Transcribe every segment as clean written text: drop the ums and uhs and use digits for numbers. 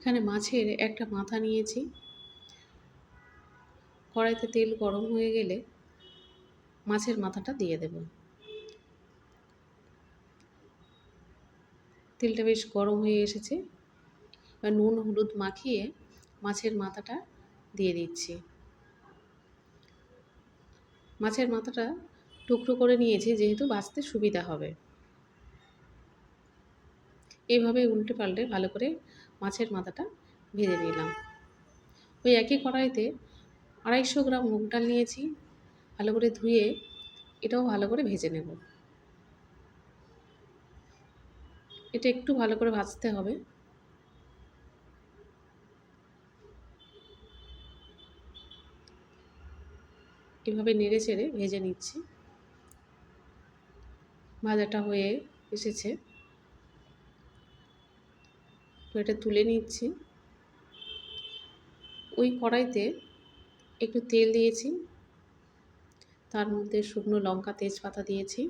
এখানে মাছের একটা মাথা নিয়েছি। কড়াইতে তেল গরম হয়ে গেলে মাছের মাথাটা দিয়ে দেব। তেলটা বেশ গরম হয়ে এসেছে। এবার নুন হলুদ মাখিয়ে মাছের মাথাটা দিয়ে দিচ্ছি। মাছের মাথাটা টুকরো করে নিয়েছি যেহেতু ভাজতে সুবিধা হবে। এইভাবে উল্টে পাল্টে ভালো করে মাছের মাথাটা ভেজে নিলাম। ওই একই কড়াইতে 250 গ্রাম মুগ ডাল নিয়েছি, ভালো করে ধুয়ে এটাও ভালো করে ভেজে নেব। এটা একটু ভালো করে ভাজতে হবে। এভাবে নেড়ে চেড়ে ভেজে নিচ্ছি। ভাজাটা হয়ে এসেছে, এটা তুলে নিচ্ছি। ওই কড়াইতে একটু তেল দিয়েছি, তার মধ্যে শুকনো লঙ্কা তেজপাতা দিয়েছি,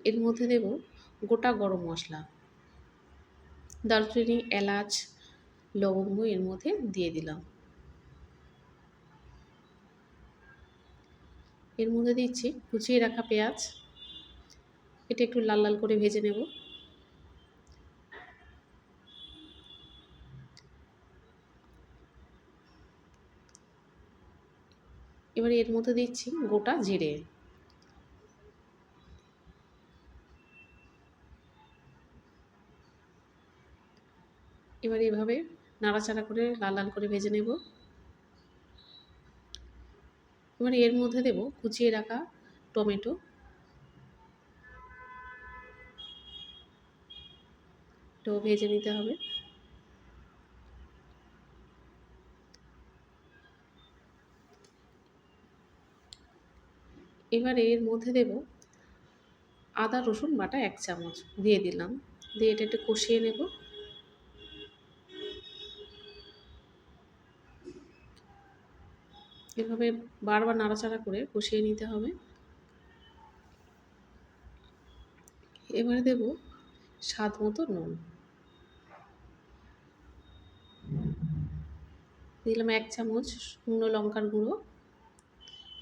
এর মধ্যে দেব গোটা গরম মশলা, দারচিনি এলাচ লবঙ্গ এর মধ্যে দিয়ে দিলাম। এর মধ্যে দিচ্ছি কুচিয়ে রাখা পেঁয়াজ, এটা একটু লাল লাল করে ভেজে নেব। এবারে এর মধ্যে দিচ্ছি গোটা জিরে, এবার এভাবে নাড়াচাড়া করে লাল লাল করে ভেজে নেব। এবার এর মধ্যে দেব কুচিয়ে রাখা টমেটো, এটাও ভেজে নিতে হবে। এবারে এর মধ্যে দেব আদা রসুন বাটা 1 চামচ দিয়ে দিলাম, দিয়ে এটা একটু কষিয়ে নেব। এভাবে বারবার নাড়াচাড়া করে কষিয়ে নিতে হবে। এবারে দেব স্বাদ মতো নুন, দিলাম 1 চামচ শুকনো লঙ্কার গুঁড়ো,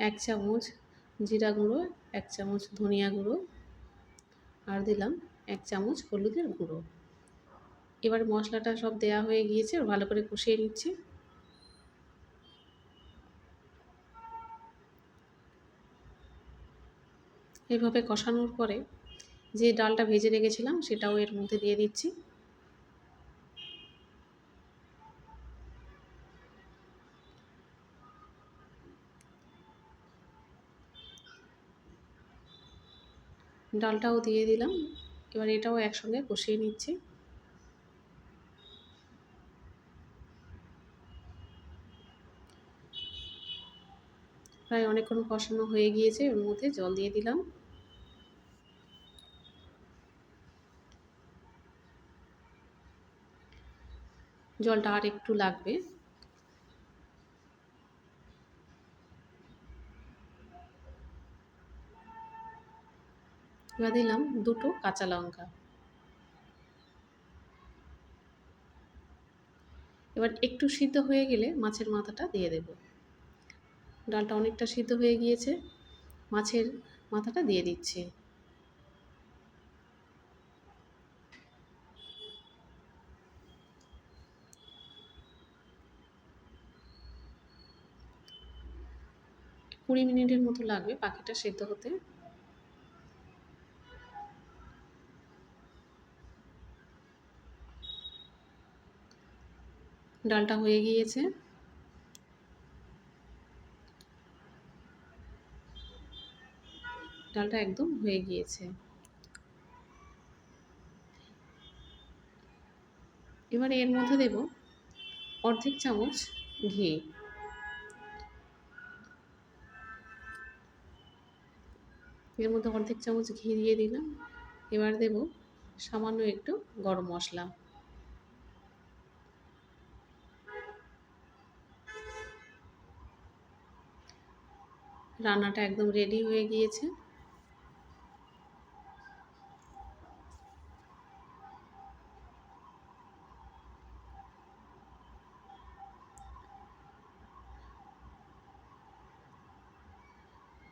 1 চামচ জিরা গুঁড়ো, 1 চামচ ধনিয়া গুঁড়ো, আর দিলাম 1 চামচ হলুদের গুঁড়ো। এবার মশলাটা সব দেয়া হয়ে গিয়েছে, ভালো করে কষিয়ে নিচ্ছি। এভাবে কষানোর পরে যে ডালটা ভেজে রেখেছিলাম সেটাও এর মধ্যে দিয়ে দিচ্ছি। ডালটাও দিয়ে দিলাম, এবার এটাও একসঙ্গে কষিয়ে নিচ্ছি। প্রায় অনেকক্ষণ কষানো হয়ে গিয়েছে, এর মধ্যে জল দিয়ে দিলাম। জলটা আর একটু লাগবে। এবার দিলাম 2টো কাঁচা লঙ্কা। এবার একটু সিদ্ধ হয়ে গেলে মাছের মাথাটা দিয়ে দেব। ডালটা অনেকটা সিদ্ধ হয়ে গিয়েছে, মাছের মাথাটা দিয়ে দিচ্ছি। কুড়ি মিনিটের মতো লাগবে পাখিটা সেদ্ধ হতে। ডালটা হয়ে গিয়েছে। ডালটা একদম হয়ে গিয়েছে। এবারে এর মধ্যে দেব অর্ধেক চামচ ঘি, এর মধ্যে অর্ধেক চামচ ঘি দিয়ে দিলাম। এবার দেব সামান্য একটু গরম মশলা। রান্নাটা একদম রেডি হয়ে গিয়েছে।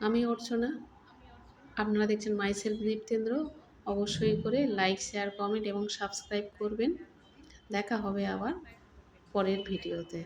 আমি অর্চনা, আপনারা দেখছেন মাই সেলফ দীপ্তেন্দ্র। অবশ্যই করে লাইক, শেয়ার, কমেন্ট এবং সাবস্ক্রাইব করবেন। দেখা হবে আবার পরের ভিডিওতে।